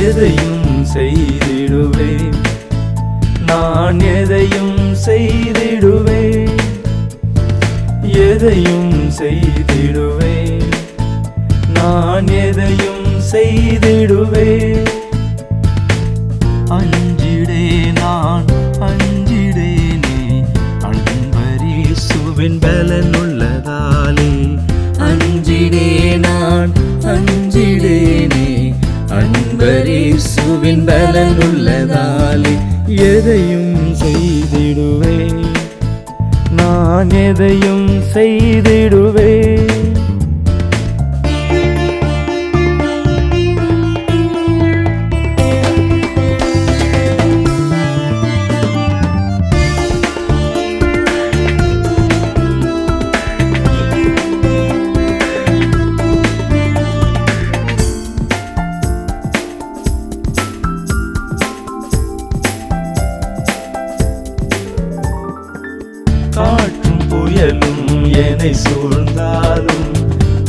எதையும் செய்திடுவேன், நான் எதையும் செய்திடுவேன், எதையும் செய்திடுவேன், நான் எதையும் செய்திடுவேன். அஞ்சிடே நான் அஞ்சிடேனே, அன்பரேசுவின் பலன் உள்ளதாலே. அஞ்சிடே நான் அஞ்சிடேனே, அன்பரேசுவின் பலன் உள்ளதாலே. எதையும் செய்திடுவேன், நான் எதையும் செய்திடுவேன். காற்றும் புயலும் என்னை சூழ்ந்தாலும்,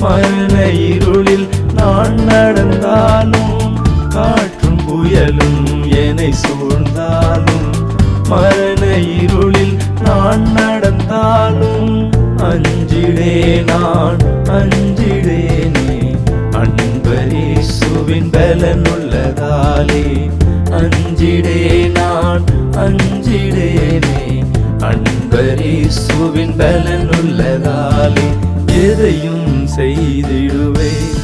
மரண இருளில் நான் நடந்தாலும். காற்றும் புயலும் என்னை சூழ்ந்தாலும், மரண இருளில் நான் நடந்தாலும். அஞ்சிடே நான் அஞ்சிடேனே, அன்பரேசுவின் பலன் உள்ளதாலே. அஞ்சிடே நான் அஞ்சிடேனே, அன்பரேசுவின் பலன் உள்ளதாலே. எதையும் செய்திடுவேன்,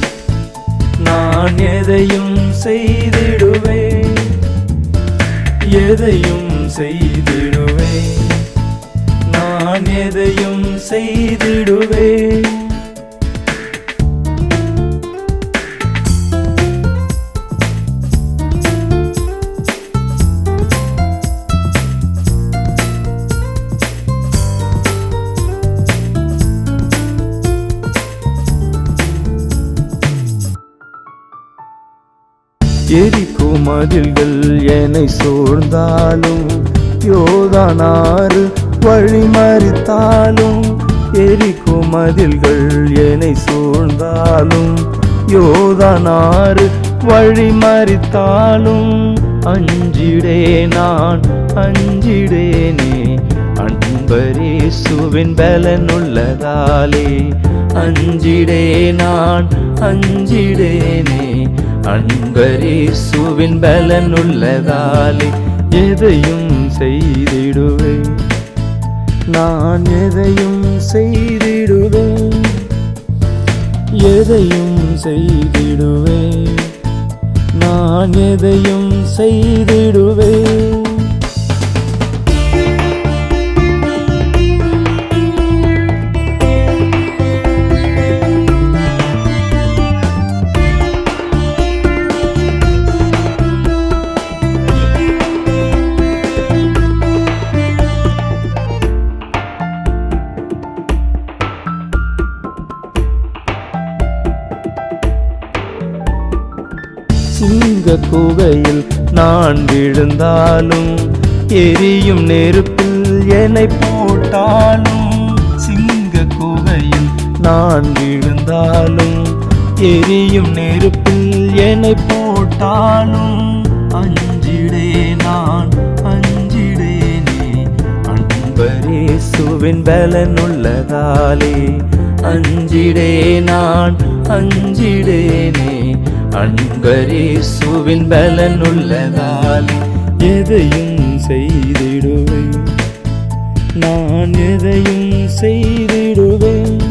நான் எதையும் செய்திடுவேன், எதையும் செய்திடுவேன், நான் எதையும் செய்திடுவேன். எரிகோ மதில்கள் என்னை சூழ்ந்தாலும், யோர்தானாறு வழி மறித்தாலும். எரிகோ மதில்கள் என்னை சூழ்ந்தாலும், யோர்தானாறு வழி மறித்தாலும். அஞ்சிடே நான் அஞ்சிடேனே, அன்பரேசுவின் பலன் உள்ளதாலே. அஞ்சிடே நான் அஞ்சிடேனே, அன்பரேசுவின் பலன் உள்ளதாலே. எதையும் செய்திடுவேன், நான் எதையும் செய்திடுவேன், எதையும் செய்திடுவேன், நான் எதையும் செய்திடுவேன். சிங்க குகையில் நான் விழுந்தாலும், எரியும் நெருப்பில் என்னை போட்டாலும். சிங்க குகையில் நான் விழுந்தாலும், எரியும் நெருப்பில் என்னை போட்டாலும். அஞ்சிடே நான் அஞ்சிடேனே, அன்பரேசுவின் பலன் உள்ளதாலே. அஞ்சிடே நான் அஞ்சிடேனே, அன்பரேசுவின் பலன் உள்ளதாலே. எதையும் செய்திடுவேன், நான் எதையும் செய்திடுவேன்,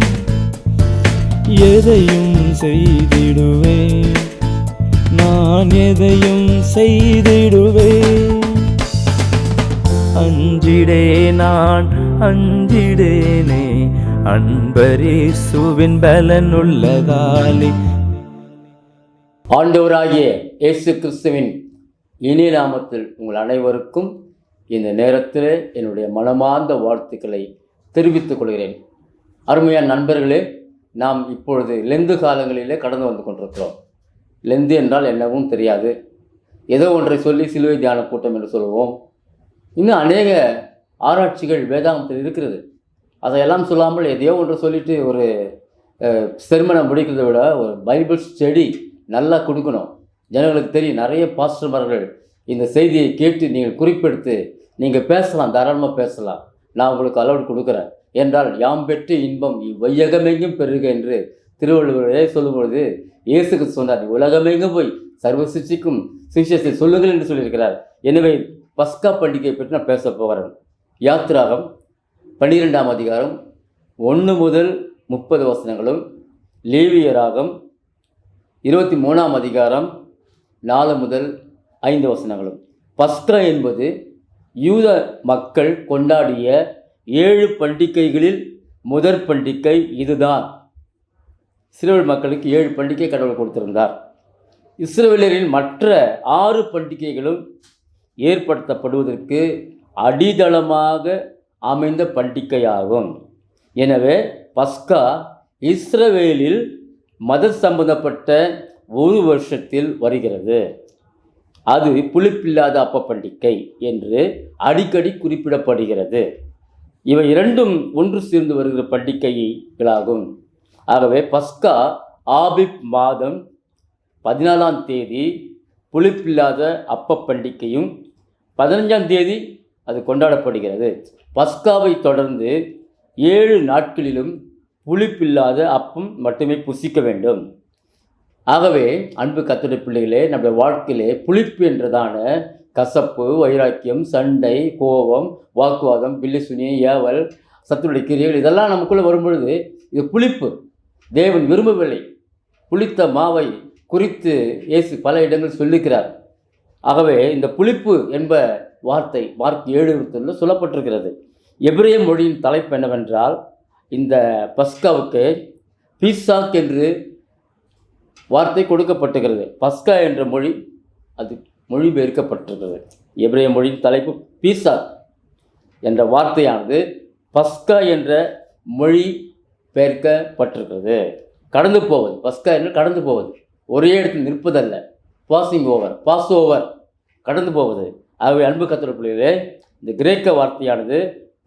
எதையும் செய்திடுவேன், நான் எதையும் செய்திடுவேன். அஞ்சிடே நான் அஞ்சிடேனே, அன்பரேசுவின் பலன் உள்ளதாலே. ஆண்டவராகிய இயேசு கிறிஸ்துவின் இனிய நாமத்தில் உங்கள் அனைவருக்கும் இந்த நேரத்தில் என்னுடைய மனமார்ந்த வாழ்த்துக்களை தெரிவித்துக் கொள்கிறேன். அருமையான நண்பர்களே, நாம் இப்பொழுது லெந்து காலங்களிலே கடந்து வந்து கொண்டிருக்கிறோம். லெந்து என்றால் என்னவும் தெரியாது, ஏதோ ஒன்றை சொல்லி சிலுவை தியான கூட்டம் என்று சொல்லுவோம். இன்னும் அநேக ஆராய்ச்சிகள் வேதாகமத்தில் இருக்கிறது. அதையெல்லாம் சொல்லாமல் எதையோ ஒன்று சொல்லிட்டு ஒரு செர்மனை முடிக்கிறத விட ஒரு பைபிள் ஸ்டடி நல்லா கொடுக்கணும். ஜனங்களுக்கு தெரியும். நிறைய பாஸ்டர்மார்கள் இந்த செய்தியை கேட்டு நீங்கள் குறிப்பெடுத்து நீங்கள் பேசலாம், தாராளமாக பேசலாம். நான் உங்களுக்கு அலோட் கொடுக்குறேன். என்றால் யாம் பெற்று இன்பம் இவ்வையகமெங்கும் பெருக என்று திருவள்ளுவரே சொல்லும்பொழுது இயேசுக்கு சொன்னார், உலகமெங்கும் போய் சர்வ சிஷ்டிக்கும் சுவிசேஷத்தை சொல்லுங்கள் என்று சொல்லியிருக்கிறார். எனவே பஸ்கா பண்டிகையை பற்றி நான் பேச போகிறேன். யாத்திராகம் 12ஆம் அதிகாரம் 1 முதல் 30 வசனங்களும், லேவியராகம் 23ஆம் அதிகாரம் 4 முதல் 5 வசனங்களும். பஸ்கா என்பது யூத மக்கள் கொண்டாடிய 7 பண்டிகைகளில் முதற் பண்டிகை இதுதான். இஸ்ரவேல் மக்களுக்கு 7 பண்டிகை கடவுள் கொடுத்திருந்தார். இஸ்ரவேலரின் மற்ற 6 பண்டிகைகளும் ஏற்படுத்தப்படுவதற்கு அடித்தளமாக அமைந்த பண்டிகையாகும். எனவே பஸ்கா இஸ்ரவேலில் மத சம்பந்தப்பட்ட ஒரு வருஷத்தில் வருகிறது. அது புளிப்பில்லாத அப்ப பண்டிகை என்று அடிக்கடி குறிப்பிடப்படுகிறது. இவை இரண்டும் ஒன்று சேர்ந்து வருகிற பண்டிகைகளாகும். ஆகவே பஸ்கா ஆபிப் மாதம் 14ஆம் தேதி புளிப்பில்லாத அப்ப பண்டிகையும், 15ஆம் தேதி அது கொண்டாடப்படுகிறது. பஸ்காவை தொடர்ந்து 7 நாட்களிலும் புளிப்பில்லாத அப்பம் மட்டுமே புசிக்க வேண்டும். ஆகவே அன்பு கர்த்தருடைய பிள்ளைகளே, நம்முடைய வாழ்க்கையிலே புளிப்பு என்றதான கசப்பு, வைராக்கியம், சண்டை, கோபம், வாக்குவாதம், பில்லிசுனி, ஏவல், சத்துருடைய கிரியைகள் இதெல்லாம் நமக்குள்ளே வரும்பொழுது இது புளிப்பு. தேவன் விரும்பவில்லை. புளித்த மாவை குறித்து இயேசு பல இடங்கள் சொல்லிக்கிறார். ஆகவே இந்த புளிப்பு என்ப வார்த்தை மார்க் 7:21 சொல்லப்பட்டிருக்கிறது. எபிரேய மொழியின் தலைப்பு என்னவென்றால், இந்த பஸ்காவுக்கு பீசாக் என்று வார்த்தை கொடுக்கப்பட்டிருக்கிறது. பஸ்கா என்ற மொழி அது மொழிபெயர்க்கப்பட்டிருக்கிறது. எபிரேய மொழியின் தலைப்பு பீசாக் என்ற வார்த்தையானது பஸ்கா என்ற மொழி பெயர்க்கப்பட்டிருக்கிறது. கடந்து போவது, பஸ்கா என்று கடந்து போவது, ஒரே இடத்தில் நிற்பதல்ல. பாசிங் ஓவர், பாஸ் ஓவர், கடந்து போவது. ஆகவே அன்பு கர்த்தருடைய பிள்ளைகளே, இந்த கிரேக்க வார்த்தையானது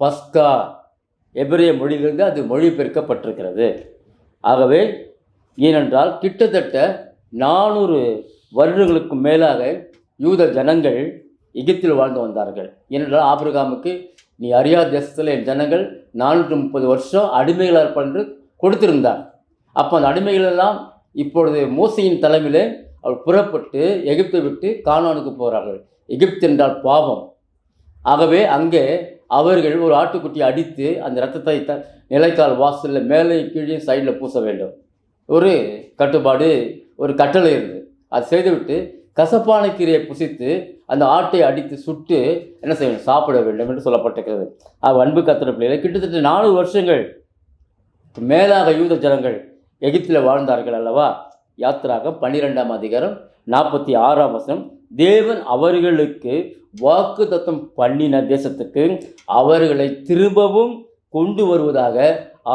பஸ்கா எபிரேய மொழியிலிருந்து அது மொழிபெயர்க்கப்பட்டிருக்கிறது. ஆகவே ஏனென்றால் கிட்டத்தட்ட 400 வருடங்களுக்கு மேலாக யூத ஜனங்கள் எகிப்தில் வாழ்ந்து வந்தார்கள். ஏனென்றால் ஆபிரகாமுக்கு நீ அறியாத தேசத்தில் என் ஜனங்கள் 430 வருஷம் அடிமைகளாக இருப்பார் என்று கொடுத்திருந்தார். அப்போ அந்த அடிமைகளெல்லாம் இப்பொழுது மோசையின் தலைமையிலே அவர் புறப்பட்டு எகிப்தை விட்டு கானானுக்கு போகிறார்கள். எகிப்து என்றால் பாவம். ஆகவே அங்கே அவர்கள் ஒரு ஆட்டுக்குட்டியை அடித்து அந்த இரத்தத்தை நிலைக்கால் வாசலில் மேலே கீழே சைடில் பூச வேண்டும். ஒரு கட்டுப்பாடு, ஒரு கட்டளை இருந்து அது செய்துவிட்டு கசப்பான கீரையை புசித்து அந்த ஆட்டை அடித்து சுட்டு என்ன செய்ய வேண்டும், சாப்பிட வேண்டும் என்று சொல்லப்பட்டிருக்கிறது. அன்பு கர்த்தருடைய பிள்ளைகளை, கிட்டத்தட்ட 4 வருஷங்கள் மேலாக யூத ஜனங்கள் எகிப்தில் வாழ்ந்தார்கள் அல்லவா. யாத்திராகம் 12ஆம் அதிகாரம் 46ஆம் வசனம், தேவன் அவர்களுக்கு வாக்குத்தத்தம் பண்ணின தேசத்துக்கு அவர்களை திரும்பவும் கொண்டு வருவதாக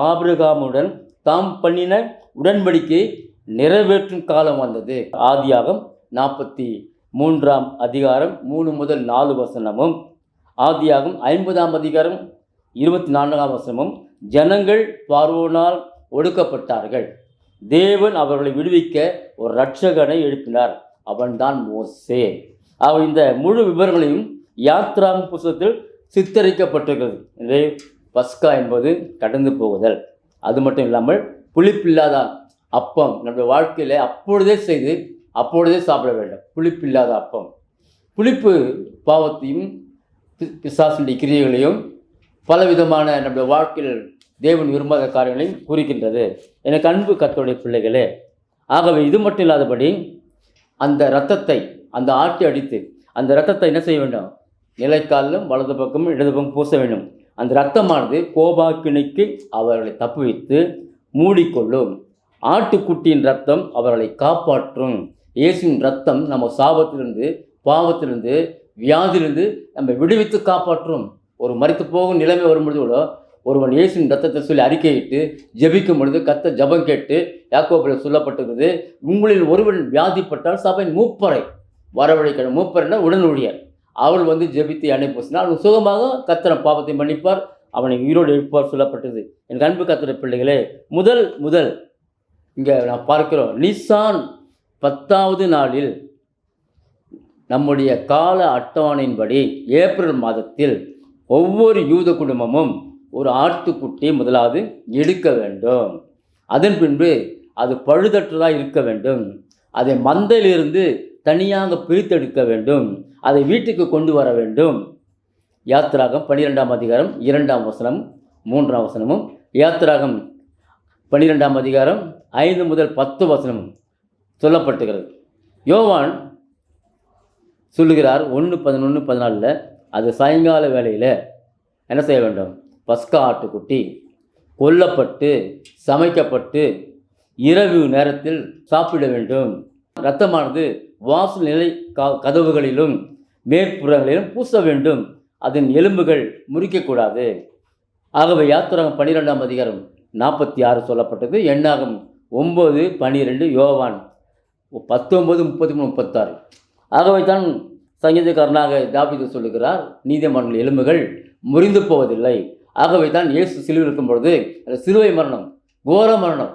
ஆபிரகாமுடன் தாம் பண்ணின உடன்படிக்கை நிறைவேற்றும் காலம் வந்தது. ஆதியாகம் 43ஆம் அதிகாரம் 3 முதல் 4 வசனமும், ஆதியாகம் 50ஆம் அதிகாரம் 24ஆம் வசனமும், ஜனங்கள் பார்வோனால் ஒடுக்கப்பட்டார்கள். தேவன் அவர்களை விடுவிக்க ஒரு இரட்சகனை எழுப்பினார், அவன்தான் மோசே. அவர் இந்த முழு விவரங்களையும் யாத்ராம் புத்தகத்தில் சித்தரிக்கப்பட்டிருக்கிறது. எனவே பஸ்கா என்பது கடந்து போகுதல். அது மட்டும் இல்லாமல் புளிப்பில்லாத அப்பம் நம்முடைய வாழ்க்கையில் அப்பொழுதே செய்து அப்பொழுதே சாப்பிட வேண்டும். புளிப்பில்லாத அப்பம். புளிப்பு பாவத்தையும் பிசாசுடைய கிரியைகளையும் பலவிதமான நம்முடைய வாழ்க்கையில் தேவன் விரும்பாத காரியங்களையும் குறிக்கின்றது. எனக்கு அன்பு கர்த்தருடைய பிள்ளைகளே, ஆகவே இது மட்டும் இல்லாதபடி அந்த இரத்தத்தை, அந்த ஆட்டை அடித்து அந்த இரத்தத்தை என்ன செய்ய வேண்டும், நிலைக்காலிலும் வலது பக்கமும் இடது பக்கம் பூச வேண்டும். அந்த இரத்தமானது கோபாக்கினைக்கு அவர்களை தப்புவித்து மூடிக்கொள்ளும். ஆட்டுக்குட்டியின் இரத்தம் அவர்களை காப்பாற்றும். இயேசுவின் இரத்தம் நம்ம சாபத்திலிருந்து, பாவத்திலிருந்து, வியாதிலிருந்து நம்ம விடுவித்து காப்பாற்றும். ஒரு மரித்து போகும் நிலைமை வரும்பொழுது கூட ஒருவன் இயேசுவின் இரத்தத்தை சொல்லி அறிக்கையிட்டு ஜெபிக்கும் பொழுது கர்த்தர் ஜெபம் கேட்டு, யாக்கோபில் சொல்லப்பட்டிருக்கிறது, உங்களில் ஒருவன் வியாதிப்பட்டால் சபையின் மூப்பரை வரவழைக்கிற. மூப்பர்னா உடன் ஊழியர். அவள் வந்து ஜெபித்து எண்ணெய் பூசினால் அவன் சுகமாக கர்த்தர் பாவத்தை மன்னிப்பார், அவனை உயிரோடு எழுப்பார் சொல்லப்பட்டது. என் அன்பு கர்த்தருடைய பிள்ளைகளே, முதல் இங்கே நான் பார்க்கிறோம், நிசான் 10வது நாளில் நம்முடைய கால அட்டவணையின்படி ஏப்ரல் மாதத்தில் ஒவ்வொரு யூத குடும்பமும் ஒரு ஆட்டுக்குட்டி முதலாவது எடுக்க வேண்டும். அதன் பின்பு அது பழுதற்றதாக இருக்க வேண்டும். அதை மந்தையிலிருந்து தனியாக பிரித்தெடுக்க வேண்டும். அதை வீட்டுக்கு கொண்டு வர வேண்டும். யாத்திராகம் 12ஆம் அதிகாரம் 2ஆம் வசனம் 3ஆம் வசனமும், யாத்திராகம் 12ஆம் அதிகாரம் 5 முதல் 10 வசனமும் சொல்லப்பட்டுகிறது. யோவான் சொல்லுகிறார் 1:11-14 அது சாயங்கால வேளையில் என்ன செய்ய வேண்டும்? பஸ்கா ஆட்டுக்குட்டி கொல்லப்பட்டு சமைக்கப்பட்டு இரவு நேரத்தில் சாப்பிட வேண்டும். இரத்தமானது வாசல் நிலை கதவுகளிலும் மேற்புறங்களிலும் பூச வேண்டும். அதன் எலும்புகள் முறிக்கக்கூடாது. ஆகவே யாத்திராகம் 12ஆம் அதிகாரம் 46 சொல்லப்பட்டது. எண்ணாகம் 9:12, யோவான் 19:33-36. ஆகவே தான் சங்கீதக்காரனாக தாவீது சொல்லுகிறார், நீதிமான்கள் எலும்புகள் முறிந்து போவதில்லை. ஆகவே தான் இயேசு சிலுவையில் இருக்கும் பொழுது அந்த சிலுவை மரணம் கோர மரணம்,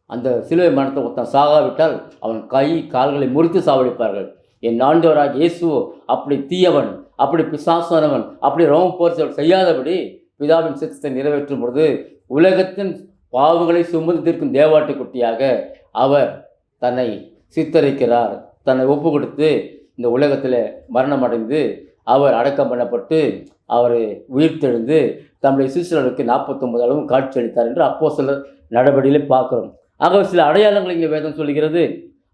அந்த சிலுவை மரணத்தை ஒருத்தன் சாகாவிட்டால் அவன் கை கால்களை முறித்து சாவடிப்பார்கள். என் ஆண்டவராக இயேசுவோ அப்படி தீயவன், அப்படி பிசாசானவன், அப்படி ரோம போர் செய்யாதபடி பிதாவின் சித்தத்தை நிறைவேற்றும் பொழுது உலகத்தின் பாவங்களை சுமந்து தீர்க்கும் தேவாட்டுக்குட்டியாக அவர் தன்னை சித்தரிக்கிறார். தன்னை ஒப்பு கொடுத்து இந்த உலகத்தில் மரணம் அடைந்து அவர் அடக்கம் பண்ணப்பட்டு அவர் உயிர்த்தெழுந்து தம்முடைய சீசர்களுக்கு 49 அளவும் காட்சி அளித்தார் என்று அப்போஸ்தலர் நடவடிக்கையிலே பார்க்கிறோம். ஆகவே சில அடையாளங்கள் இங்கே வேதம் சொல்கிறது.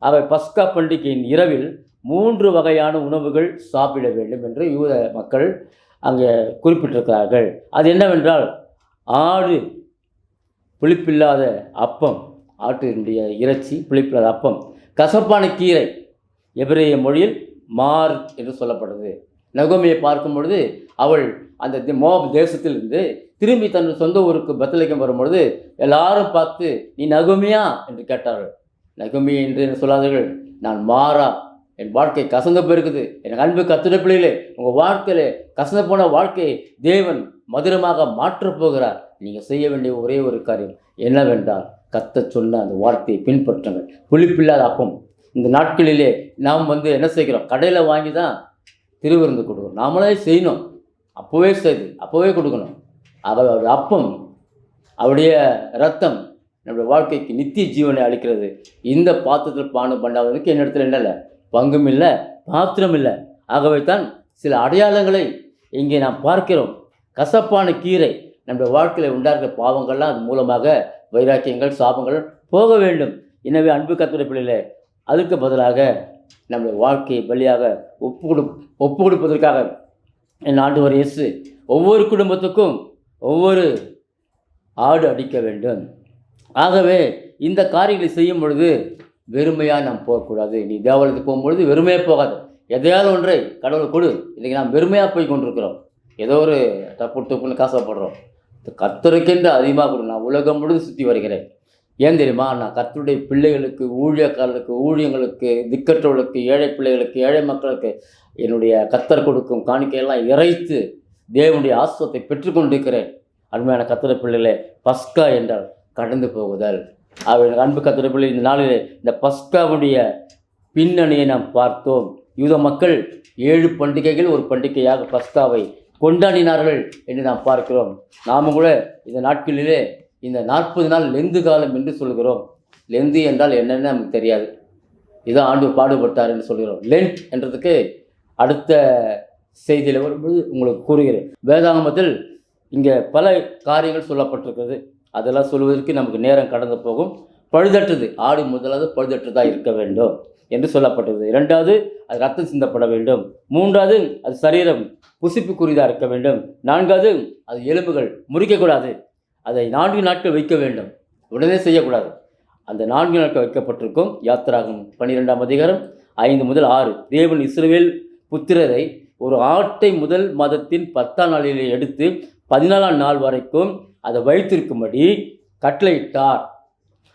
அவை பஸ்கா பண்டிகையின் இரவில் 3 வகையான உணவுகள் சாப்பிட வேண்டும் என்று யூத மக்கள் அங்கே குறிப்பிட்டிருக்கிறார்கள். அது என்னவென்றால், ஆடு புளிப்பில்லாத அப்பம், ஆட்டினுடைய இறைச்சி புளிப்பில்லாத அப்பம், கசப்பான கீரை, எபிரேய மொழியில் மார் என்று சொல்லப்படுது. நகோமியை பார்க்கும் பொழுது அவள் அந்த மோவாப் தேசத்திலிருந்து திரும்பி தன் சொந்த ஊருக்கு பெத்லகேம் வரும்பொழுது எல்லாரும் பார்த்து, நீ நகோமியா என்று கேட்டார்கள். நகோமி என்று சொல்லாதீர்கள், நான் மாறா, என் வாழ்க்கை கசந்து போயிருக்குது. எனக்கு அன்பு கர்த்தருடைய பிள்ளைகளே, உங்கள் வாழ்க்கையில் கசந்து போன வாழ்க்கையை தேவன் மதுரமாக மாற்றப் போகிறார். நீங்கள் செய்ய வேண்டிய ஒரே ஒரு காரியம் என்னவென்றால், கர்த்தர் சொன்ன அந்த வார்த்தையை பின்பற்றுங்கள். புளிப்பில்லாத அப்பம். இந்த நாட்களிலே நாம் என்ன செய்கிறோம்? கடையில் வாங்கி தான் திருவிருந்து கொடுக்கணும். நாமளே செய்யணும். அப்போவே கொடுக்கணும். அவருடைய அப்பம், அவருடைய ரத்தம் நம்முடைய வாழ்க்கைக்கு நித்திய ஜீவனை அளிக்கிறது. இந்த பாத்திரத்தில் பானம் பண்ணாததுக்கு என்னிடத்தில் என்ன இல்லை, பங்கும் இல்லை, பாத்திரம் இல்லை. ஆகவே தான் சில அடையாளங்களை இங்கே நாம் பார்க்கிறோம். கசப்பான கீரை நம்முடைய வாழ்க்கையில் உண்டாகிற பாவங்கள்லாம் அது மூலமாக வைராக்கியங்கள் சாபங்கள் போக வேண்டும். எனவே அன்பு கர்த்தருடைய பிள்ளைகளே, அதுக்கு பதிலாக நம்முடைய வாழ்க்கையை பலியாக ஒப்பு கொடுப்பதற்காக என் ஆண்டவர் இயேசு ஒவ்வொரு குடும்பத்துக்கும் ஒவ்வொரு ஆடு அடிக்க வேண்டும். ஆகவே இந்த காரியங்களை செய்யும் பொழுது வெறுமையாக நாம் போகக்கூடாது. நீ தேவாலயத்துக்கு போகும்பொழுது வெறுமையாக போகாது. எதையாவது ஒன்றை கடவுள் கொடு. இன்றைக்கி நாம் வெறுமையாக போய் கொண்டிருக்கிறோம். ஏதோ ஒரு தப்புன்னு காசப்படுறோம். கர்த்தருக்கென்று அதிகமாக கொடு. நான் உலகம் முழுவதும் சுற்றி வருகிறேன். ஏன் தெரியுமா? நான் கர்த்தருடைய பிள்ளைகளுக்கு, ஊழியக்காரர்களுக்கு, ஊழியங்களுக்கு, திக்கற்றவர்களுக்கு, ஏழை பிள்ளைகளுக்கு, ஏழை மக்களுக்கு என்னுடைய கர்த்தர் கொடுக்கும் காணிக்கையெல்லாம் இறைத்து தேவனுடைய ஆசீர்வாதத்தை பெற்றுக்கொண்டிருக்கிறேன். அருமையான கர்த்தருடைய பிள்ளைகளே, பஸ்கா என்றால் கடந்து போகுதல். அவர் அன்பு கர்த்தருடைய பிள்ளை, இந்த நாளிலே இந்த பஸ்காவுடைய பின்னணியை நாம் பார்த்தோம். யூத மக்கள் 7 பண்டிகைகள் ஒரு பண்டிகையாக பஸ்காவை கொண்டாடினார்கள் என்று நாம் பார்க்கிறோம். நாமும் கூட இந்த நாட்களிலே இந்த 40 நாள் லெந்து காலம் என்று சொல்கிறோம். லெந்து என்றால் என்னென்னு நமக்கு தெரியாது. இதான் ஆண்டு பாடுபட்டார் என்று சொல்கிறோம். லென்ட் என்றதுக்கு அடுத்த செய்தியில் வரும்போது உங்களுக்கு கூறுகிறேன். வேதாகமத்தில் இங்கே பல காரியங்கள் சொல்லப்பட்டிருக்கிறது. அதெல்லாம் சொல்வதற்கு நமக்கு நேரம் கடந்து போகும். பழுதற்றது, ஆடு முதலாவது பழுதற்றதாக இருக்க வேண்டும் என்று சொல்லப்பட்டது. 2வது, அது ரத்தம் சிந்தப்பட வேண்டும். 3வது, அது சரீரம் புசிப்புக்குரியதாக இருக்க வேண்டும். 4வது, அது எலும்புகள் முறிக்கக்கூடாது. அதை 4 நாட்கள் வைக்க வேண்டும், உடனே செய்யக்கூடாது. அந்த 4 நாட்கள் வைக்கப்பட்டிருக்கும். யாத்திராகம் 12ஆம் அதிகாரம் 5 முதல் 6. தேவன் இஸ்ரவேல் புத்திரரை ஒரு ஆட்டை முதல் மாதத்தின் 10ஆம் நாளிலே எடுத்து 14ஆம் நாள் வரைக்கும் அதை வைத்திருக்கும்படி கட்டளையிட்டார்.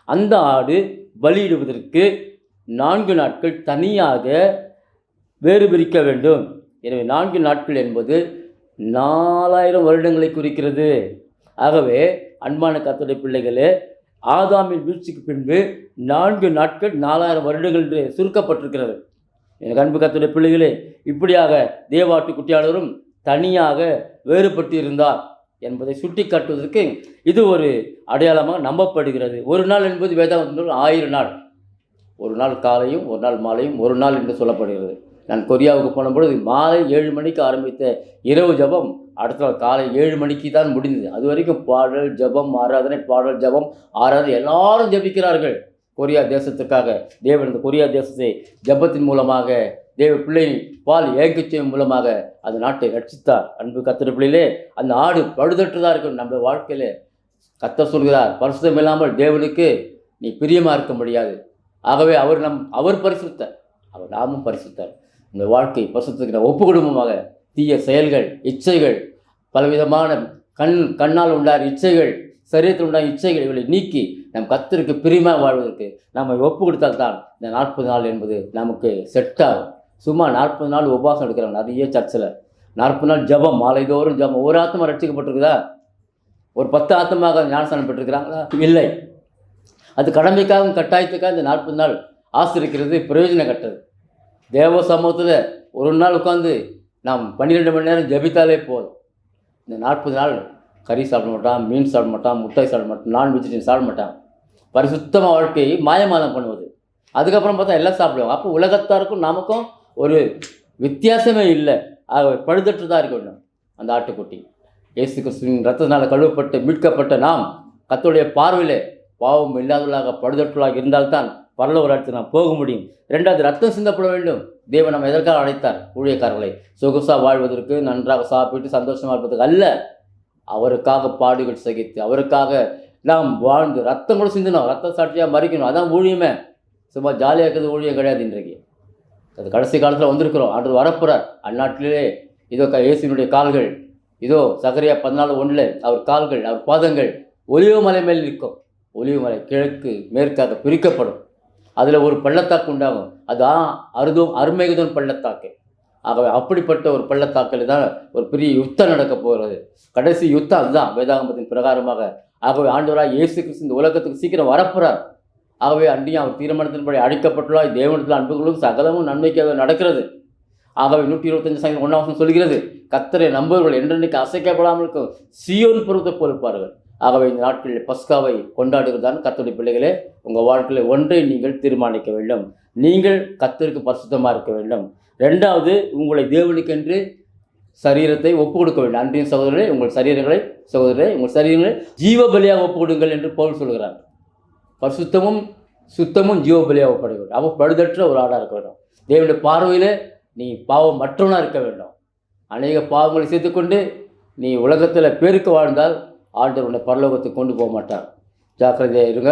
அந்த ஆடு பலியிடுவதற்கு 4 நாட்கள் தனியாக வேறு பிரிக்க வேண்டும். எனவே 4 நாட்கள் என்பது 4000 வருடங்களை குறிக்கிறது. ஆகவே அன்பான கர்த்தருடைய பிள்ளைகளே, ஆதாமின் வீழ்ச்சிக்கு பின்பு 4 நாட்கள் 4000 வருடங்கள் என்று சுருக்கப்பட்டிருக்கிறது. எனக்கு அன்பு கர்த்தருடைய பிள்ளைகளே, இப்படியாக தேவாட்டு குட்டியாளரும் தனியாக வேறுபட்டு இருந்தார் என்பதை சுட்டி காட்டுவதற்கு இது ஒரு அடையாளமாக நம்பப்படுகிறது. ஒரு நாள் என்பது வேதாகமத்தில் 1000 நாள். ஒரு நாள் காலையும் ஒரு நாள் மாலையும் ஒரு நாள் என்று சொல்லப்படுகிறது. நான் கொரியாவுக்கு போனபொழுது மாலை 7 மணிக்கு ஆரம்பித்த இரவு ஜபம் அடுத்த நாள் காலை 7 மணிக்கு தான் முடிந்தது. அது வரைக்கும் பாடல் ஜபம் ஆராதனை, பாடல் ஜபம் ஆராதனை, எல்லாரும் ஜபிக்கிறார்கள் கொரியா தேசத்துக்காக. தேவன் இந்த கொரியா தேசத்தை ஜபத்தின் மூலமாக, தேவ பிள்ளை பால் ஏங்கச்சையின் மூலமாக அந்த நாட்டை ரட்சித்தார். அன்பு கர்த்தருடைய பிள்ளையிலே, அந்த ஆடு பழுதற்றதாக இருக்கும். நம்ம வாழ்க்கையில் கர்த்தர் சொல்கிறார், பரிசுத்தம் இல்லாமல் தேவனுக்கு நீ பிரியமாக இருக்க முடியாது. ஆகவே அவர் பரிசுத்தர், அவர் நாமும் பரிசுத்தர். இந்த வாழ்க்கை பரிசுத்தத்துக்கு ஒப்பு குடும்பமாக தீய செயல்கள், இச்சைகள், பலவிதமான கண்ணால் உண்டான இச்சைகள், சரீரத்தில் உண்டான இச்சைகள், இவளை நீக்கி நம் கர்த்தருக்கு பிரியமாக வாழ்வதற்கு நம்ம ஒப்பு கொடுத்தால்தான் இந்த 40 நாள் என்பது நமக்கு செட் ஆகும். சும்மா 40 நாள் உபவாசம் எடுக்கிறாங்க நிறைய சர்ச்சில். 40 நாள் ஜபம், மாலைதோறும் ஜபம். ஒரு ஆத்மா ரட்சிக்கப்பட்டிருக்குதா? ஒரு 10 ஆத்மாக ஞானஸ்தானம் பெற்றிருக்கிறாங்களா? இல்லை. அது கடமைக்காகவும் கட்டாயத்துக்காக இந்த 40 நாள் ஆசிரிக்கிறது பிரயோஜனம் கட்டது. தேவ சமூகத்தில் ஒரு நாள் உட்காந்து நாம் 12 மணி நேரம் ஜபித்தாலே போதும். இந்த 40 நாள் கறி சாப்பிட மாட்டான், மீன் சாப்பிட மாட்டான், முட்டை சாப்பிட மாட்டான், நான் வெஜிடேரியன் சாப்பிட மாட்டான். பரிசுத்தமாக வாழ்க்கையை மாயமாலம் பண்ணுவது. அதுக்கப்புறம் பார்த்தா எல்லாம் சாப்பிடுவாங்க. அப்போ உலகத்தாருக்கும் நமக்கும் ஒரு வித்தியாசமே இல்லை. ஆக பழுதற்று தான் இருக்க வேண்டும் அந்த ஆட்டுக்குட்டி. இயேசு கிறிஸ்துவின் ரத்தத்தினால் கழுவப்பட்டு மீட்கப்பட்ட நாம் கர்த்தருடைய பார்வையில் பாவம் இல்லாதவர்களாக பழுதற்றலாக இருந்தால்தான் பரலோக ராஜ்யத்துக்கு நாம் போக முடியும். 2வது, ரத்தம் சிந்தப்பட வேண்டும். தேவன் நம்ம எதற்காக அழைத்தார்? ஊழியக்காரர்களை சொகுசாக வாழ்வதற்கு, நன்றாக சாப்பிட்டு சந்தோஷமாக இருப்பதற்கு அல்ல. அவருக்காக பாடுகள் சகித்து, அவருக்காக நாம் வாழ்ந்து ரத்தம் கூட சிந்தணும், ரத்த சாட்சியாக மறிக்கணும். அதான் ஊழியமே. சும்மா ஜாலியாக இருக்கிறது ஊழியம் கிடையாது. இன்றைக்கு அது கடைசி காலத்தில் வந்திருக்கிறோம். ஆண்டு வரப்போகிறார். அந்நாட்டிலே இதோ இயேசுவினுடைய கால்கள், இதோ சகரியா 14:1 அவர் கால்கள், அவர் பாதங்கள் ஒலிவ மலை மேல் நிற்கும். ஒலிவ மலை கிழக்கு மேற்காக பிரிக்கப்படும். அதில் ஒரு பள்ளத்தாக்கு உண்டாகும். அதுதான் அருமேகுதோன் பள்ளத்தாக்கு. ஆகவே அப்படிப்பட்ட ஒரு பள்ளத்தாக்கில் தான் ஒரு பெரிய யுத்தம் நடக்க போகிறது. கடைசி யுத்தம் அதுதான் வேதாகமத்தின் பிரகாரமாக. ஆகவே ஆண்டவராக இயேசு கிறிஸ்து இந்த உலகத்துக்கு சீக்கிரம் வரப்போகிறார். ஆகவே அன்றையும் அவர் தீர்மானத்தின்படி அழைக்கப்பட்டுள்ளார். தேவனத்தில் அன்புகளும் சகலமும் நன்மைக்காக நடக்கிறது. ஆகவே 125 சொல்கிறது, கர்த்தரை நம்புவர்கள் என்றென்றைக்கு அசைக்கப்படாமல் இருக்கும் சீயோன் பருவத்தை போல் இருப்பார்கள். ஆகவே இந்த நாட்களில் பஸ்காவை கொண்டாடுகிறதான் கர்த்தருடைய பிள்ளைகளே, உங்கள் வாழ்க்கையில் ஒன்றை நீங்கள் தீர்மானிக்க வேண்டும். நீங்கள் கர்த்தருக்கு பரிசுத்தமாக இருக்க வேண்டும். 2வது, உங்களை தேவனுக்கென்று சரீரத்தை ஒப்பு கொடுக்க வேண்டும். அன்றைய சகோதரர்களே, உங்கள் சரீரங்களை ஜீவ பலியாக ஒப்பு கொடுங்கள் என்று பவுல் சொல்கிறார். பரிசுத்தமும் சுத்தமும் ஜீவ பலியாக ஒப்பட வேண்டும். அவன் பழுதற்ற ஒரு ஆடாக இருக்க வேண்டும். தேவனுடைய பார்வையில் நீ பாவம் மற்றவனாக இருக்க வேண்டும். அநேக பாவங்களை சேர்த்துக்கொண்டு நீ உலகத்தில் பேருக்கு வாழ்ந்தால் ஆண்டவர் உன்னை பரலோகத்துக்கு கொண்டு போக மாட்டார். ஜாக்கிரதையாக இருங்க,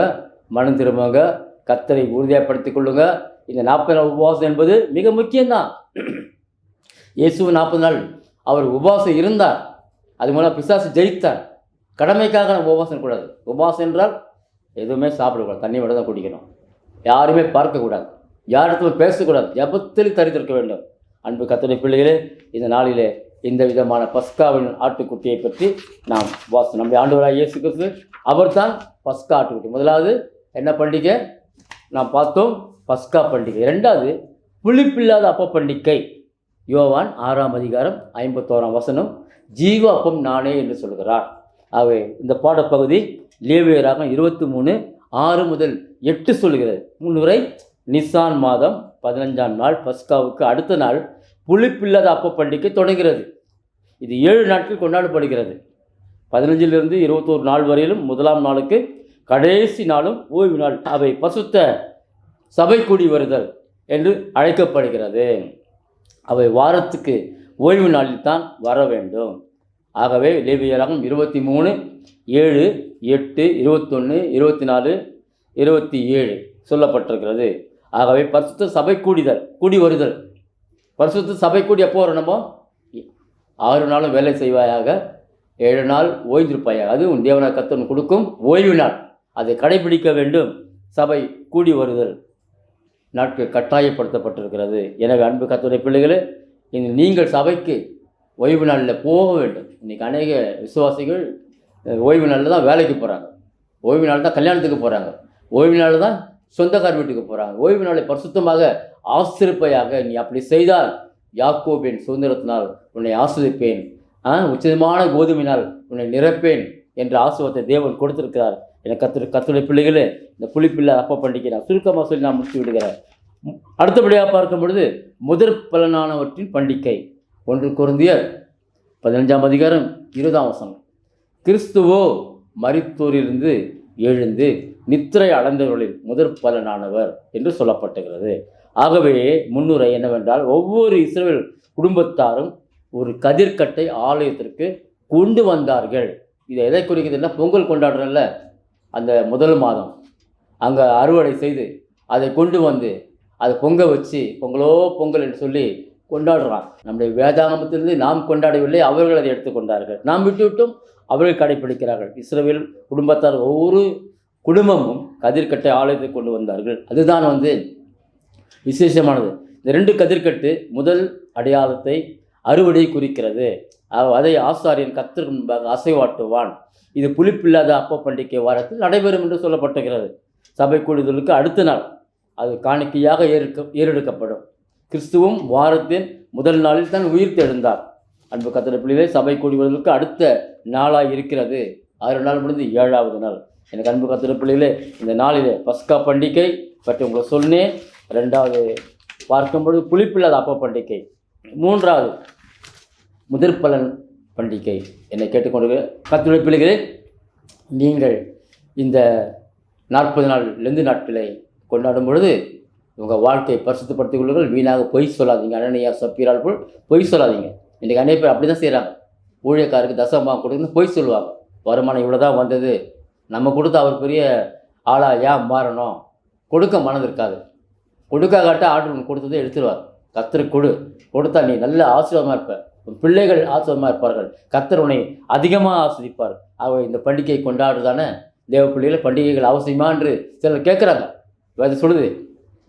மனம் திரும்புங்க, கர்த்தரை உறுதியாகப்படுத்திக் கொள்ளுங்க. இந்த 40 நாள் உபவாசம் என்பது மிக முக்கியம்தான். இயேசு 40 நாள் அவர் உபவாசம் இருந்தார். அது மூலம் பிசாசு ஜெயித்தார். கடமைக்காக நம்ம உபவாசம் கூடாது. உபவாசம் என்றால் எதுவுமே சாப்பிடக்கூடாது, தண்ணி மட்டும் தான் குடிக்கணும், யாருமே பார்க்கக்கூடாது, யாரிடத்துல பேசக்கூடாது, ஜபத்தில் தரித்திருக்க வேண்டும். அன்பு கர்த்தருடைய பிள்ளைகளே, இந்த நாளிலே இந்த விதமான பஸ்காவின் ஆட்டுக்குட்டியை பற்றி நாம் வாசம். நம்முடைய ஆண்டவராகிய இயேசு கிறிஸ்து அவர்தான் பஸ்கா ஆட்டுக்குட்டி. முதலாவது என்ன பண்டிகை நாம் பார்த்தோம்? பஸ்கா பண்டிகை. 2வது புளிப்பில்லாத அப்ப பண்டிகை. யோவான் 6:51 ஜீவ அப்பம் நானே என்று சொல்கிறார். ஆகவே இந்த பாடப்பகுதி லேவியராகமம் 23:6-8 சொல்கிறது. முன்னுரை நிசான் மாதம் 15ஆம் நாள் பஸ்காவுக்கு அடுத்த நாள் புளிப்பில்லாத அப்ப பண்டிகை தொடங்கிறது. இது 7 நாட்கள் கொண்டாடப்படுகிறது. 15 21 நாள் வரையிலும் முதலாம் நாளுக்கு கடைசி நாளும் ஓய்வு நாள். அவை பசுத்த சபை கூடி வருதல் என்று அழைக்கப்படுகிறது. அவை வாரத்துக்கு ஓய்வு நாளில் தான் வர வேண்டும். ஆகவே லேவியராகமம் 23, 7, 8, 21, 24, 27 சொல்லப்பட்டிருக்கிறது. ஆகவே பரிசுத்த சபை கூடி வருதல். பரிசுத்த சபை கூடி எப்போ வரும்? நம்ம 6 நாளும் வேலை செய்வாயாக, 7 நாள் ஓய்ந்திருப்பாயாக. அது உன் தேவனாகிய கர்த்தர் கொடுக்கும் ஓய்வு நாள். அதை கடைபிடிக்க வேண்டும். சபை கூடி வருதல் நாட்கள் கட்டாயப்படுத்தப்பட்டிருக்கிறது. எனவே அன்பு கர்த்தருடைய பிள்ளைகளே, நீங்கள் சபைக்கு ஓய்வு நாளில் போக வேண்டும். இன்றைக்கி அநேக விசுவாசிகள் ஓய்வு நாளில் தான் வேலைக்கு போகிறாங்க, ஓய்வு நாள் தான் கல்யாணத்துக்கு போகிறாங்க, ஓய்வு நாள் தான் சொந்தக்கார வீட்டுக்கு போகிறாங்க. ஓய்வு நாளை பரிசுத்தமாக ஆசிரிப்பையாக. நீ அப்படி செய்தால் யாக்கோபின் சுதந்திரத்தினால் உன்னை ஆஸ்வதிப்பேன், உச்சிதமான கோதுமையினால் உன்னை நிரப்பேன் என்ற ஆசீர்வாதத்தை தேவன் கொடுத்திருக்கிறார். என கர்த்தருடைய பிள்ளைகளே, இந்த புளிப்பில்லா அப்ப பண்டிகை நான் சுருக்கமாக சொல்லி நான் முடித்து விடுகிறேன். அடுத்தபடியாக பார்க்கும் பொழுது முதற் பலனானவற்றின் பண்டிகை. 1 கொரிந்தியர் 15ஆம் அதிகாரம் 20ஆம் வசனம். கிறிஸ்துவோ மரித்தோரிலிருந்து எழுந்து நித்திரை அடைந்தவர்களில் முதற் பலனானவர் என்று சொல்லப்பட்டுகிறது. ஆகவே முன்னுரை என்னவென்றால், ஒவ்வொரு இஸ்ரவேல் குடும்பத்தாரும் ஒரு கதிர்க்கட்டை ஆலயத்திற்கு கொண்டு வந்தார்கள். இதை எதை குறிக்கிறதுனா, பொங்கல் கொண்டாடுறல்ல, அந்த முதல் மாதம் அங்கே அறுவடை செய்து அதை கொண்டு வந்து அதை பொங்க வச்சு பொங்கலோ பொங்கல் என்று சொல்லி கொண்டாடுறான். நம்முடைய வேதாகமத்திலிருந்து நாம் கொண்டாடவில்லை, அவர்கள் அதை எடுத்துக்கொண்டார்கள். நாம் விட்டுவிட்டும், அவர்கள் கடைப்பிடிக்கிறார்கள். இஸ்ரவேல் குடும்பத்தார் ஒவ்வொரு குடும்பமும் கதிர்க்கட்டை ஆலயத்தை கொண்டு வந்தார்கள். அதுதான் விசேஷமானது. இந்த 2 கதிர்க்கட்டு முதல் அடையாளத்தை அறுவடை குறிக்கிறது. அதை ஆசாரியன் கர்த்தருக்கு முன்பாக அசைவாட்டுவான். இது புளிப்பில்லாத அப்ப பண்டிகை வாரத்தில் நடைபெறும் என்று சொல்லப்பட்டுகிறது. சபை கூடுதலுக்கு அடுத்த நாள் அது காணிக்கையாக ஏறெடுக்கப்படும். கிறிஸ்துவும் வாரத்தின் முதல் நாளில் தான் உயிர் தெழுந்தார். அன்பு கர்த்தருடைய பிள்ளைகளே, சபை கூடுதலுக்கு அடுத்த நாளாக இருக்கிறது. 6 நாள் முடிந்து 7வது நாள். எனக்கு அன்பு கர்த்தருடைய பிள்ளைகளே, இந்த நாளிலே பஸ்கா பண்டிகை பற்றி உங்களை சொன்னேன். 2வது பார்க்கும்பொழுது புளிப்பில்லாத அப்ப பண்டிகை. 3வது முதற்பலன் பண்டிகை. என்னை கேட்டுக்கொண்டு கர்த்தருடைய பிள்ளைகளே, நீங்கள் இந்த 40 நாள் லெந்து நாட்களை கொண்டாடும் பொழுது உங்கள் வாழ்க்கையை பரிசுத்தப்படுத்திக் கொள்ளுங்கள். வீணாக பொய் சொல்லாதீங்க. அனனியா சப்பீரால் போல் பொய் சொல்லாதீங்க. இன்றைக்கி அநேக பேர் அப்படி தான் செய்கிறாங்க. ஊழியக்காருக்கு தசமபாகம் கொடுக்குறது பொய் சொல்லுவாங்க. வருமானம் இவ்வளோ தான் வந்தது, நம்ம கொடுத்து அவர் பெரிய ஆளாக ஏன் மாறணும், கொடுக்க மனது இருக்காது. கொடுக்காகாட்ட ஆர்டர் கொடுத்ததை எடுத்துருவார். கர்த்தருக்கு கொடுத்தா நீ நல்ல ஆசீர்வாதமாக இருப்ப, உன் பிள்ளைகள் ஆசீர்வாதமாக இருப்பார்கள், கர்த்தர் உன்னை அதிகமாக ஆஸ்வதிப்பார். அவர் இந்த பண்டிகை கொண்டாடுதானே தேவ பிள்ளைகள், பண்டிகைகள் அவசியமா என்று சிலர் கேட்குறாங்க. வேறு சொல்லுது,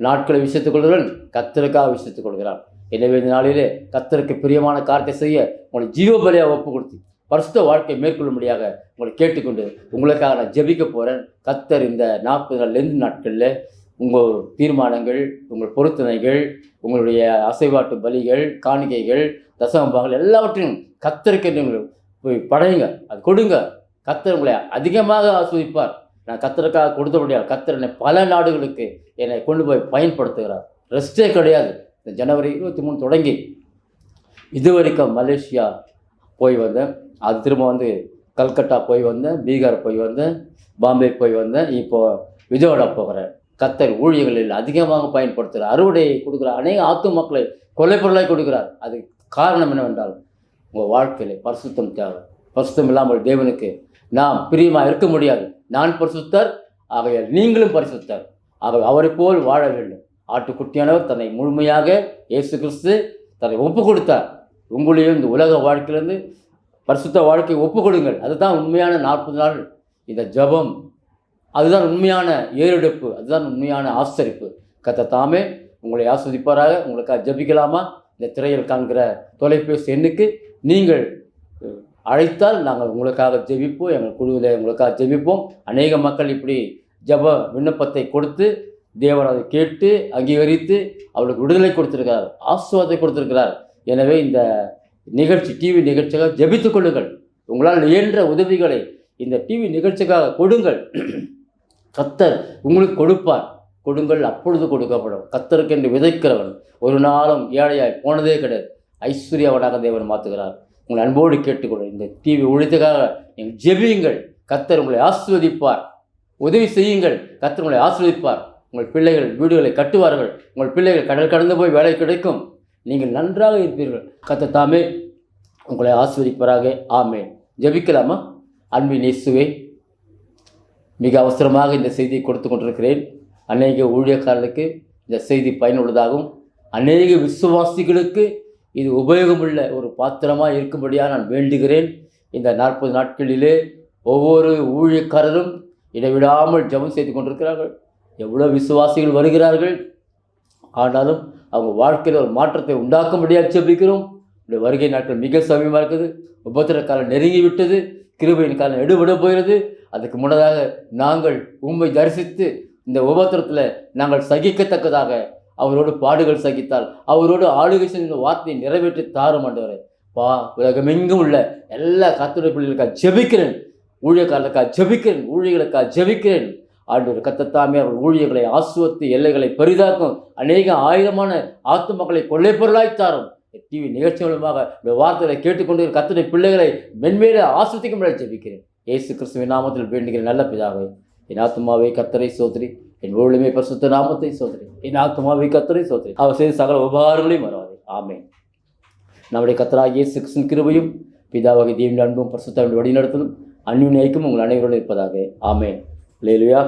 நாட்களை விசேஷத்துக் கொள்கிறான், கர்த்தருக்காக விசேஷத்துக் கொள்கிறான். எனவே இந்த நாளிலே கர்த்தருக்கு பிரியமான காரியத்தை செய்ய உங்களை ஜீவபலியாக ஒப்பு கொடுத்து பரிசுத்த வாழ்க்கை மேற்கொள்ளும்படியாக உங்களை கேட்டுக்கொண்டு உங்களுக்காக நான் ஜெபிக்க போகிறேன். கர்த்தர் இந்த 40 நாள் லெந்து நாட்களில் உங்கள் தீர்மானங்கள், உங்கள் பொருத்தனைகள், உங்களுடைய அசைவாட்டு பலிகள், காணிக்கைகள், தசமபாகங்கள் எல்லாவற்றையும் கர்த்தருக்கு நீங்கள் போய் படையுங்க, அது கொடுங்க. கர்த்தர் உங்களை அதிகமாக ஆஸ்வதிப்பார். நான் கர்த்தருக்காக கொடுத்தபடியால் கர்த்தர் என்னை பல நாடுகளுக்கு என்னை கொண்டு போய் பயன்படுத்துகிறார். ரெஸ்ட்டே கிடையாது. இந்த ஜனவரி 23 தொடங்கி இதுவரைக்கும் மலேசியா போய் வந்தேன், அது திரும்ப கல்கட்டா போய் வந்தேன், பீகார் போய் வந்தேன், பாம்பே போய் வந்தேன், இப்போது விஜயவாடா போகிறேன். கர்த்தர் ஊழியர்களில் அதிகமாக பயன்படுத்துகிறார். அறுவடையை கொடுக்குறார். அநேக ஆத்து மக்களை கொலை பொருளாய் கொடுக்கிறார். அது காரணம் என்னவென்றால் உங்கள் வாழ்க்கையில் பரிசுத்தம் தேவை. பரிசுத்தம் இல்லாமல் தேவனுக்கு நாம் பிரியமாக இருக்க முடியாது. நான் பரிசுத்தர், ஆகையால் நீங்களும் பரிசுத்தர். ஆகவே அவரை போல் வாழ வேண்டும். ஆட்டுக்குட்டியானவர் தன்னை முழுமையாக இயேசு கிறிஸ்து தன்னை ஒப்பு கொடுத்தார். உங்களையும் இந்த உலக வாழ்க்கையிலிருந்து பரிசுத்த வாழ்க்கையை ஒப்பு கொடுங்கள். அதுதான் உண்மையான 40 நாள் இந்த ஜபம். அதுதான் உண்மையான ஏறெடுப்பு. அதுதான் உண்மையான ஆசரிப்பு. கர்த்தர் தாமே உங்களை ஆஸ்வதிப்பாராக. உங்களுக்காக ஜபிக்கலாமா? இந்த திரையில் காண்கிற தொலைபேசி எண்ணுக்கு நீங்கள் அழைத்தால் நாங்கள் உங்களுக்காக ஜெபிப்போம். எங்கள் குழுவில் உங்களுக்காக ஜெபிப்போம். அநேக மக்கள் இப்படி ஜப விண்ணப்பத்தை கொடுத்து தேவன் அதை கேட்டு அங்கீகரித்து அவளுக்கு விடுதலை கொடுத்திருக்கிறார், ஆசீர்வாதத்தை கொடுத்திருக்கிறார். எனவே இந்த நிகழ்ச்சி, டிவி நிகழ்ச்சிக்காக ஜெபித்துக் கொள்ளுங்கள். உங்களால் இயன்ற உதவிகளை இந்த டிவி நிகழ்ச்சிக்காக கொடுங்கள். கர்த்தர் உங்களுக்கு கொடுப்பார். கொடுங்கள், அப்பொழுது கொடுக்கப்படும். கர்த்தருக்கு என்று விதைக்கிறவன் ஒரு நாளும் ஏழையாய் போனதே கிடையாது. ஐஸ்வர்யவனாக தேவன் மாற்றுகிறார். உங்களை அன்போடு கேட்டுக்கொள்ளும். இந்த டிவி ஒழித்துக்காக நீங்கள் ஜெபியுங்கள். கர்த்தர் உங்களை ஆசீர்வதிப்பார். உதவி செய்யுங்கள். கர்த்தர் உங்களை ஆசீர்வதிப்பார். உங்கள் பிள்ளைகள் வீடுகளை கட்டுவார்கள். உங்கள் பிள்ளைகள் கடல் கடந்து போய் வேலை கிடைக்கும். நீங்கள் நன்றாக இருப்பீர்கள். கர்த்தர் தாமே உங்களை ஆசீர்வதிப்பாராக. ஆமென். ஜெபிக்கலாமா? அன்பின் இயேசுவே, மிக அவசரமாக இந்த செய்தியை கொடுத்து கொண்டிருக்கிறேன். அநேக ஊழியக்காரர்களுக்கு இந்த செய்தி பயனுள்ளதாகவும் அநேக விசுவாசிகளுக்கு இது உபயோகமுள்ள ஒரு பாத்திரமாக இருக்கும்படியாக நான் வேண்டுகிறேன். இந்த 40 நாட்களிலே ஒவ்வொரு ஊழியக்காரரும் இடைவிடாமல் ஜெபம் செய்து கொண்டிருக்கிறார்கள். எவ்வளோ விசுவாசிகள் வருகிறார்கள். ஆனாலும் அவங்க வாழ்க்கையில் ஒரு மாற்றத்தை உண்டாக்கும்படியாக ஜெபிக்கிறோம். இந்த வருகை நாட்கள் மிக சமீபமாக இருக்குது. உபத்திர காலம் நெருங்கி விட்டது. கிருபையின் காலம் எடுபட போகிறது. அதுக்கு முன்னதாக நாங்கள் உம்மை தரிசித்து இந்த உபத்திரத்தில் நாங்கள் சகிக்கத்தக்கதாக அவரோடு பாடுகள் சகித்தால் அவரோடு ஆளுகை செய்த வார்த்தையை நிறைவேற்றி தாரும் ஆண்டவரே. உலகமெங்கும் உள்ள எல்லா கர்த்தருடைய பிள்ளைகளுக்காக ஜெபிக்கிறேன், ஊழியக்காரர்களுக்காக ஜெபிக்கிறேன், ஊழியர்களுக்காக ஜெபிக்கிறேன். ஆண்டவர் கர்த்தத்தாமே அவர் ஊழியர்களை ஆசுவத்து எல்லைகளை பெரிதாக்கும், அநேக ஆயிரமான ஆத்துமக்களை கொள்ளை பொருளாய் தாரும். டிவி நிகழ்ச்சி மூலமாக இந்த வார்த்தைகளை கேட்டுக்கொண்டு கர்த்தருடைய பிள்ளைகளை மென்மேலே ஆசுவதிக்க முடியாது ஜெபிக்கிறேன். இயேசு கிறிஸ்துவின் நாமத்தில் வேண்டுகிற நல்ல பிதாவே. என் ஆத்துமாவை கர்த்தரை சோதரி, என் ஊழியமே பரிசுத்த நாமத்தை சோதரி. என் ஆத்துமாவை கர்த்தரை சோதரி, அவர் செய்த சகல உபகாரங்களையும் மறவாதே. ஆமென். நம்முடைய கர்த்தராகிய இயேசு கிறிஸ்துவின் கிருபையும் பிதாவாகிய தேவனுடைய அன்பும் பரிசுத்த வழிநடத்தலும் அன்பின் ஐக்கியமும் உங்கள் அனைவரோடு இருப்பதாக. ஆமென். அல்லேலூயா.